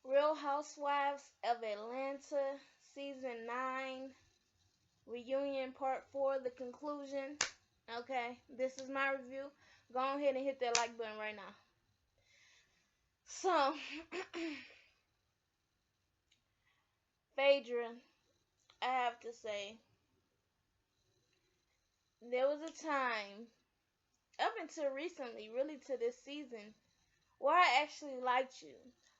Real Housewives of Atlanta, Season 9, Reunion Part 4, the conclusion. Okay, this is my review. Go ahead and hit that like button right now. So, PHAEDRA, I have to say, there was a time, up until recently, really to this season, where I actually liked you.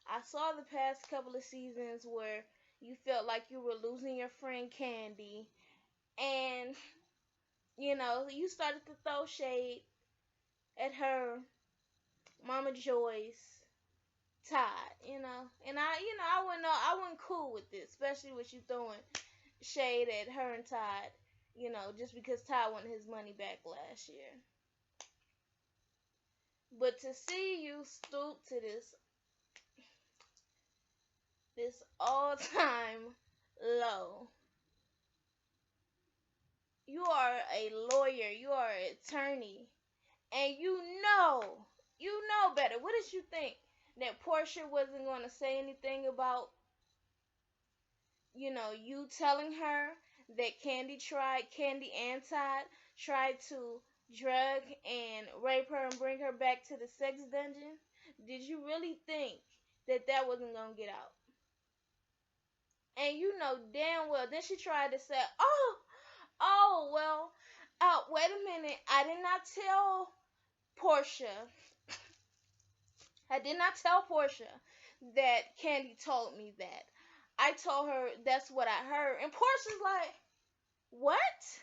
I saw the past couple of seasons where you felt like you were losing your friend Candy, and you started to throw shade at her, Mama Joyce, Todd, and I wasn't cool with this, especially with you throwing shade at her and Todd, just because Todd wanted his money back last year. But to see you stoop to this all-time low. You are a lawyer, you are an attorney, and you know better. What did you think? That Portia wasn't going to say anything about, you telling her that Candy and Todd tried to drug and rape her and bring her back to the sex dungeon? Did you really think that wasn't going to get out? And you know damn well, then she tried to say, well, wait a minute, I did not tell Portia. I did not tell Portia that Candy told me that. I told her that's what I heard. And Portia's like, what?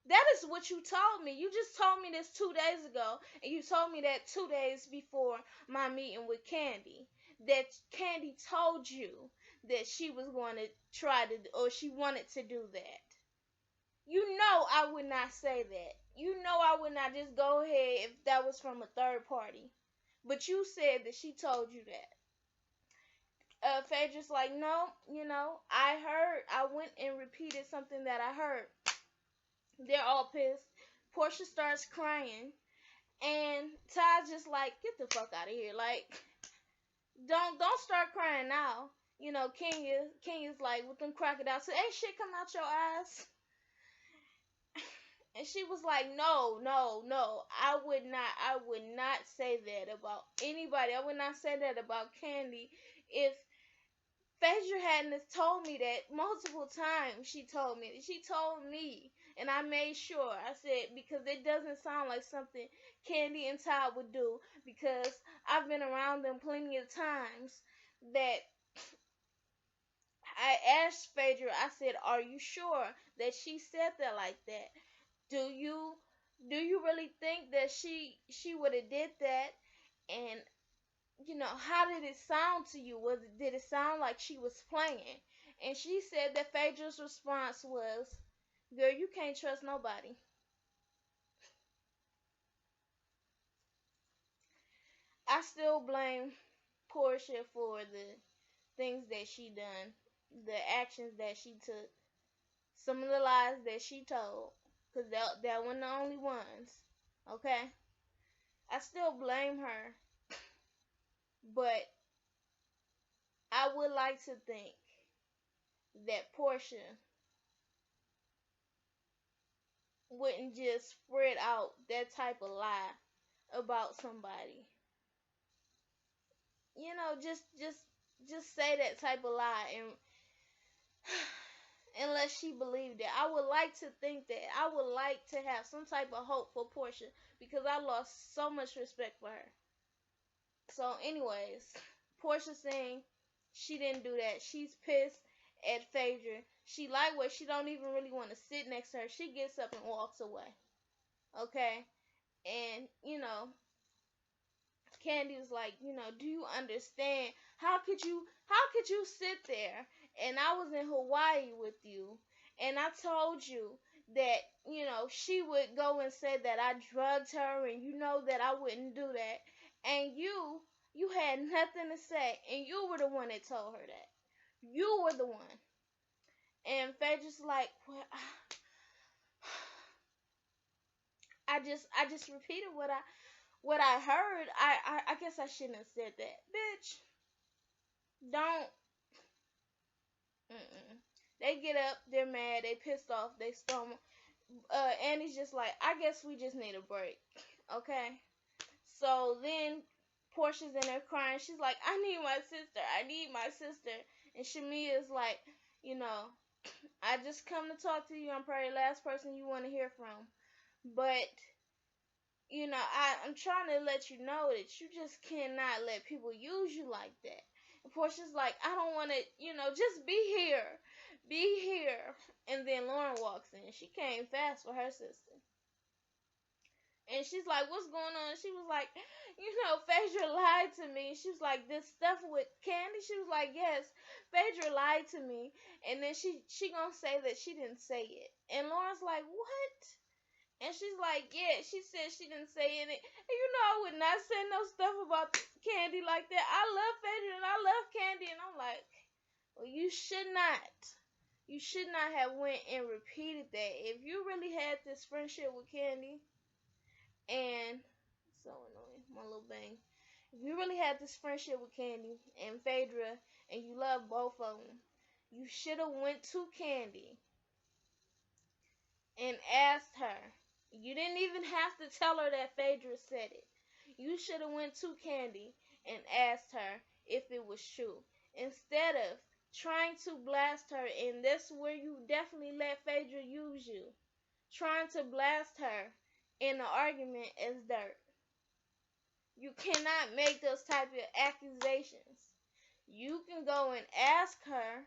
That is what you told me. You just told me this 2 days ago. And you told me that 2 days before my meeting with Candy. That Candy told you that she was going to try to, or she wanted to do that. You know I would not say that. You know I would not just go ahead if that was from a third party. But you said that she told you that. Phaedra's like, no, I went and repeated something that I heard. They're all pissed. Portia starts crying. And Todd's just like, get the fuck out of here. Like, don't start crying now. Kenya's like, with them crocodiles, so ain't shit coming out your eyes. And she was like, no, I would not say that about anybody. I would not say that about Candy. If Phaedra hadn't told me that multiple times, she told me, and I made sure. I said, because it doesn't sound like something Candy and Todd would do, because I've been around them plenty of times that I asked Phaedra, I said, are you sure that she said that like that? Do you really think that she would have did that? And how did it sound to you? Did it sound like she was playing? And she said that Phaedra's response was, girl, you can't trust nobody. I still blame Portia for the things that she done, the actions that she took, some of the lies that she told, because that wasn't the only ones, okay? I still blame her, but I would like to think that Portia wouldn't just spread out that type of lie about somebody. Just say that type of lie, and unless she believed it. I would like to think that. I would like to have some type of hope for Portia, because I lost so much respect for her. So anyways, Portia saying she didn't do that. She's pissed at Phaedra. She lightweight. She don't even really want to sit next to her. She gets up and walks away. Okay? And, Candy was like, do you understand? How could you sit there, and I was in Hawaii with you, and I told you that, she would go and say that I drugged her, and you know that I wouldn't do that. And you had nothing to say, and you were the one that told her that. You were the one. And Phaedra's like, well, I just repeated what I heard. I guess I shouldn't have said that. Bitch, Don't. Mm-mm. They get up, they're mad, they pissed off, they storm. Annie's just like, I guess we just need a break, okay? So then Portia's in there crying. She's like, I need my sister. I need my sister. And Shamia's like, you know, I just come to talk to you. I'm probably the last person you want to hear from. But, you know, I'm trying to let you know that you just cannot let people use you like that. And Portia's like, I don't want to, you know, just be here. Be here. And then Lauren walks in. She came fast for her sister. And she's like, what's going on? She was like, you know, Phaedra lied to me. She was like, this stuff with Candy? She was like, yes, Phaedra lied to me. And then she gonna say that she didn't say it. And Lauren's like, what? And she's like, yeah, she said she didn't say it. And you know, I would not say no stuff about Candy like that. I love Phaedra and I love Candy. And I'm like, well, you should not. You should not have went and repeated that. If you really had this friendship with Candy, and so annoying, my little bang. If you really had this friendship with Candy and Phaedra, and you love both of them, you should have went to Candy and asked her. You didn't even have to tell her that Phaedra said it. You should have went to Candy and asked her if it was true, instead of trying to blast her. And that's where you definitely let Phaedra use you, trying to blast her in the argument as dirt. You cannot make those type of accusations. You can go and ask her,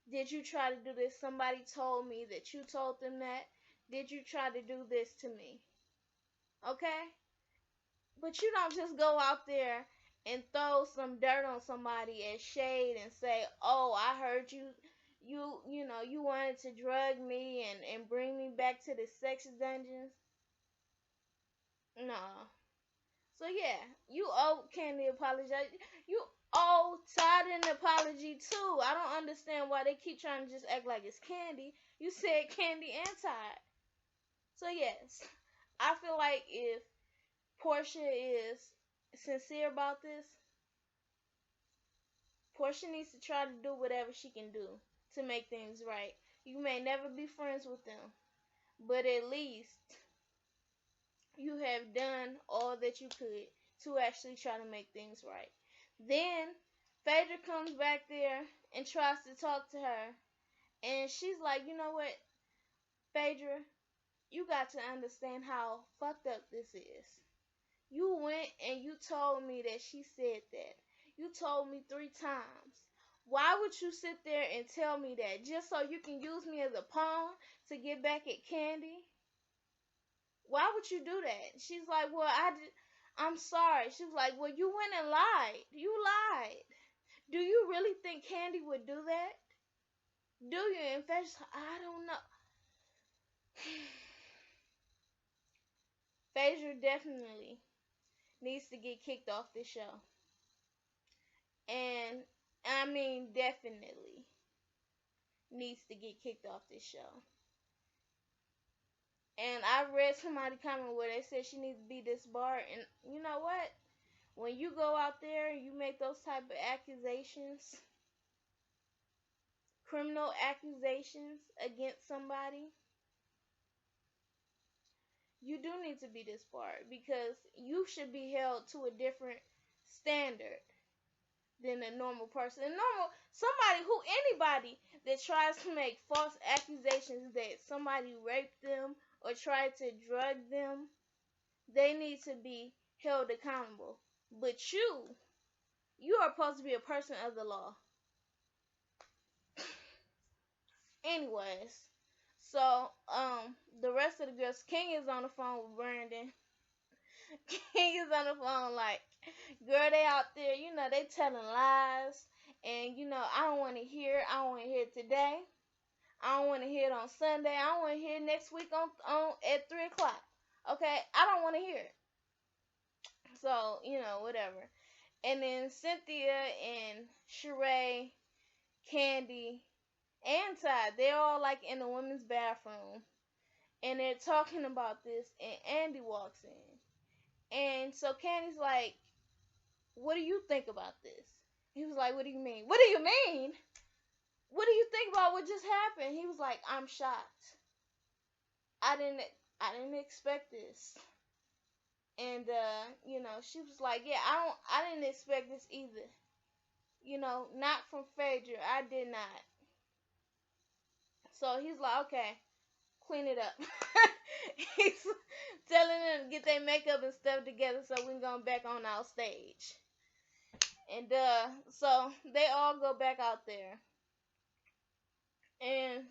did you try to do this? Somebody told me that you told them that. Did you try to do this to me? Okay? But you don't just go out there and throw some dirt on somebody as shade and say, oh, I heard you know, you wanted to drug me and bring me back to the sex dungeons. No. So yeah, you owe Candy apologize. You owe Todd an apology too. I don't understand why they keep trying to just act like it's Candy. You said Candy and Todd. So yes, I feel like if Portia is sincere about this, Portia needs to try to do whatever she can do to make things right. You may never be friends with them, but at least you have done all that you could to actually try to make things right. Then Phaedra comes back there and tries to talk to her, and she's like, you know what, Phaedra, you got to understand how fucked up this is. You went and you told me that she said that. You told me 3 times. Why would you sit there and tell me that just so you can use me as a pawn to get back at Candy? Why would you do that? She's like, well, I'm sorry. She was like, well, you went and lied. You lied. Do you really think Candy would do that? Do you? In fact, I don't know. Phaedra definitely needs to get kicked off this show. And, I mean, definitely needs to get kicked off this show. And I read somebody comment where they said she needs to be disbarred. And you know what? When you go out there and you make those type of accusations, criminal accusations against somebody, you do need to be disbarred, because you should be held to a different standard than a normal person. Anybody that tries to make false accusations that somebody raped them or tried to drug them, they need to be held accountable. But you are supposed to be a person of the law. Anyways, so the rest of the girls, King is on the phone with Brandon. King is on the phone like, girl, they out there, you know, they telling lies, and you know, I don't want to hear it today. I don't want to hear it on Sunday. I don't want to hear it next week on at 3:00. Okay, I don't want to hear it. So you know, whatever. And then Cynthia and Sheree, Candy, and Todd, they're all like in the women's bathroom, and they're talking about this, and Andy walks in. And so Candy's like, what do you think about this? He was like, what do you mean? What do you mean? What do you think about what just happened? He was like, I'm shocked. I didn't I didn't expect this. And she was like, yeah, I didn't expect this either. Not from Phaedra. I did not. So he's like, okay, clean it up. He's telling them to get their makeup and stuff together so we can go back on our stage. And so they all go back out there. And,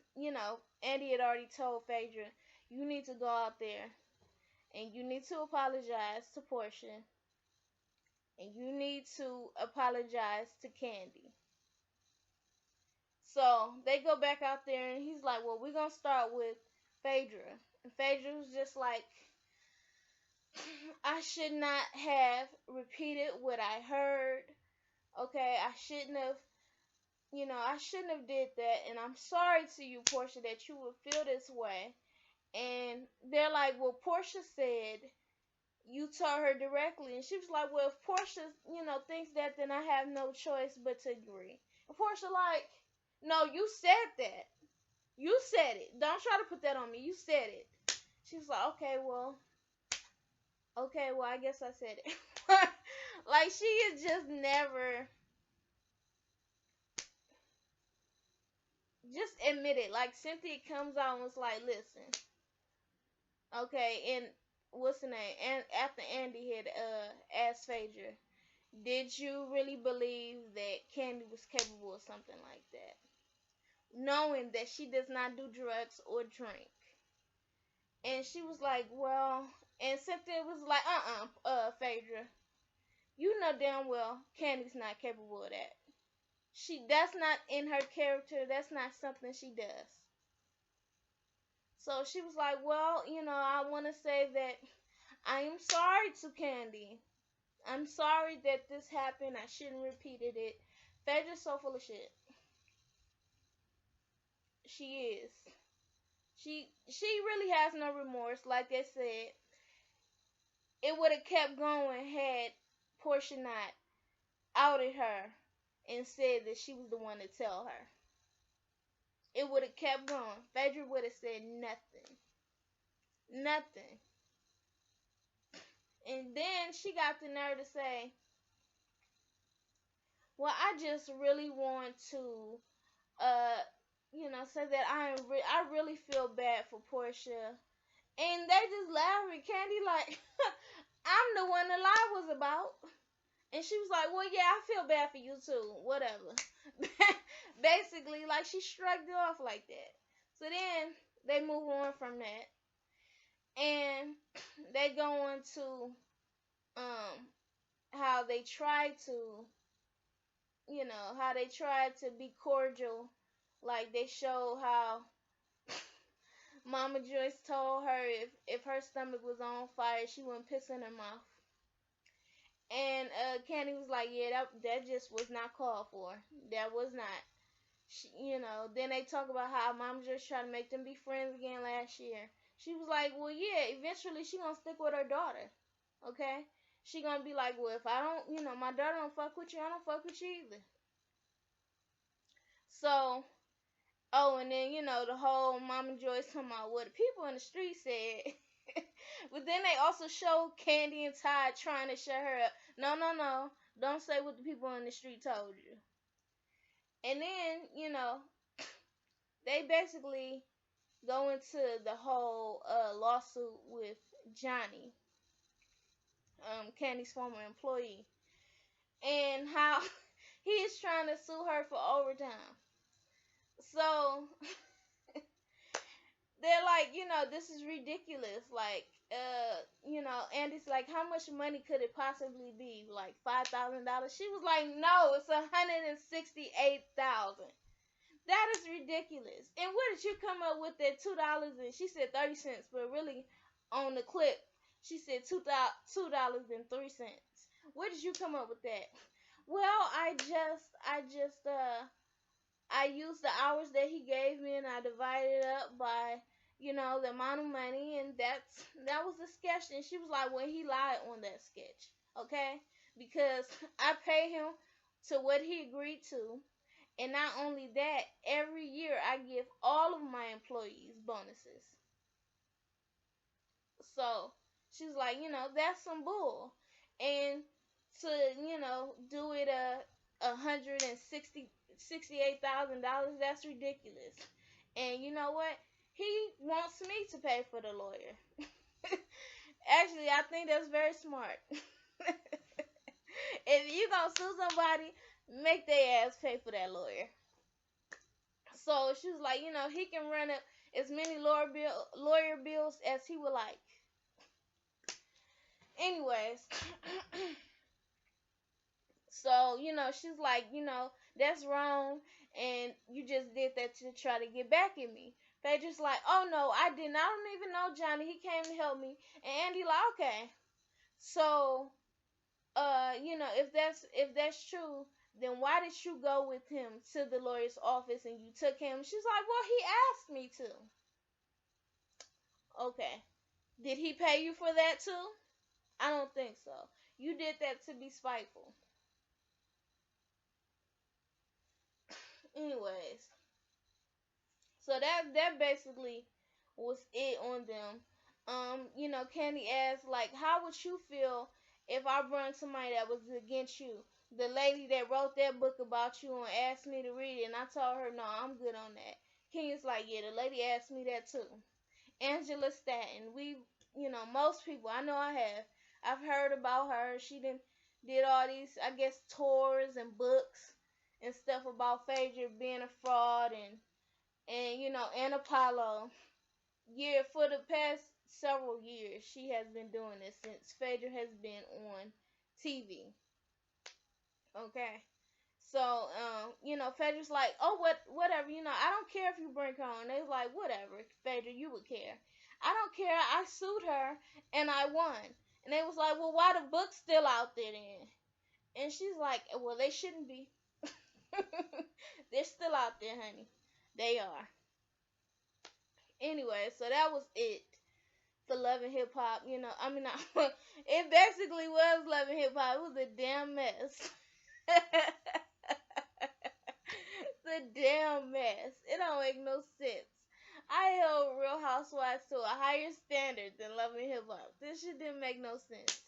Andy had already told Phaedra, you need to go out there and you need to apologize to Portia. And you need to apologize to Candy. So they go back out there and he's like, well, we're going to start with Phaedra. And Phaedra was just like, I should not have repeated what I heard. Okay, I shouldn't have did that, and I'm sorry to you, Portia, that you would feel this way. And they're like, well, Portia said you told her directly, and she was like, well, if Portia, thinks that, then I have no choice but to agree. And Portia like, no, you said that. You said it. Don't try to put that on me. You said it. She was like, okay, well, I guess I said it. Like, she is just never just admit it. Like, Cynthia comes out and was like, listen, okay, and what's the name? And after Andy had asked Phaedra, did you really believe that Candy was capable of something like that? Knowing that she does not do drugs or drink. And she was like, well, and Cynthia was like, Phaedra, you know damn well Candy's not capable of that. That's not in her character. That's not something she does. So she was like, well, I want to say that I am sorry to Candy. I'm sorry that this happened. I shouldn't have repeated it. Phaedra's so full of shit. She is. She really has no remorse. Like I said, it would have kept going had Portia not outed her and said that she was the one to tell her. It would have kept going. Phaedra would have said nothing. Nothing. And then she got the nerve to say, well, I just really want to, say that I really feel bad for Portia. And they just laughed at Candy like, I'm the one the lie was about. And she was like, well, yeah, I feel bad for you too. Whatever. Basically, like, she shrugged it off like that. So then they move on from that. And they go into how they try to, be cordial. Like, they show how Mama Joyce told her if her stomach was on fire, she wouldn't piss in her mouth. And Candy was like, yeah, that just was not called for. That was not. Then they talk about how Mama Joyce tried to make them be friends again last year. She was like, well, yeah, eventually she gonna stick with her daughter. Okay? She gonna be like, well, if I don't, my daughter don't fuck with you, I don't fuck with you either. So, and then, the whole Mama Joyce talking about what the people in the street said. But then they also show Candy and Todd trying to shut her up. No. Don't say what the people in the street told you. And then, they basically go into the whole lawsuit with Johnny, Candy's former employee, and how he is trying to sue her for overtime. So they're like, this is ridiculous. Like, Andy's like, how much money could it possibly be? Like $5,000? She was like, no, it's $168,000. That is ridiculous. And where did you come up with that $2? And she said 30 cents, but really on the clip she said $2.03. Where did you come up with that? Well, I used the hours that he gave me and I divided it up by, the amount of money, and that was the sketch. And she was like, well, he lied on that sketch, okay? Because I pay him to what he agreed to. And not only that, every year I give all of my employees bonuses. So she's like, that's some bull. And to, do it $168,000, that's ridiculous. And you know what? He wants me to pay for the lawyer. Actually, I think that's very smart. If you gonna sue somebody, make their ass pay for that lawyer. So she was like, he can run up as many lawyer bills as he would like. Anyways, so, she's like, that's wrong, and you just did that to try to get back at me. Phaedra's like, oh, no, I didn't. I don't even know Johnny. He came to help me. And Andy like, okay. So, if that's true, then why did you go with him to the lawyer's office and you took him? She's like, well, he asked me to. Okay. Did he pay you for that too? I don't think so. You did that to be spiteful. Anyways, so that basically was it on them. Candy asked, like, how would you feel if I brought somebody that was against you? The lady that wrote that book about you and asked me to read it, and I told her, no, I'm good on that. Kenya's like, yeah, the lady asked me that too. Angela Stanton, most people, I know I have. I've heard about her. She did all these, I guess, tours and books and stuff about Phaedra being a fraud and and Apollo. Yeah, for the past several years, she has been doing this since Phaedra has been on TV. Okay. So, Phaedra's like, oh, whatever, I don't care if you bring her on. They're like, whatever, Phaedra, you would care. I don't care. I sued her and I won. And they was like, well, why the book's still out there then? And she's like, well, they shouldn't be. They're still out there, honey. They are. Anyway, so that was it for Love and Hip Hop. It basically was Love and Hip Hop. It was a damn mess. The damn mess. It don't make no sense. I held Real Housewives to a higher standard than Love and Hip Hop. This shit didn't make no sense.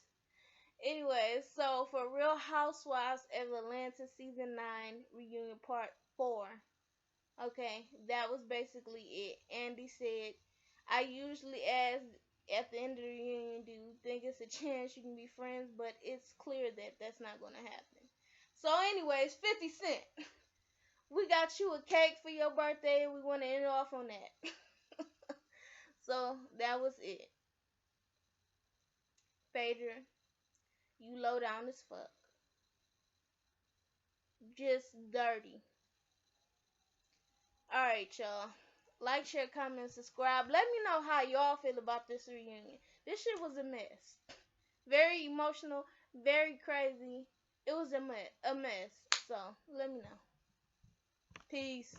Anyway, so for Real Housewives of Atlanta Season 9 Reunion Part 4, okay, that was basically it. Andy said, I usually ask at the end of the reunion, do you think it's a chance you can be friends? But it's clear that that's not going to happen. So anyways, 50 Cent, we got you a cake for your birthday and we want to end it off on that. So that was it. Phaedra, you low down as fuck. Just dirty. Alright, y'all. Like, share, comment, subscribe. Let me know how y'all feel about this reunion. This shit was a mess. Very emotional, very crazy. It was a mess. So, let me know. Peace.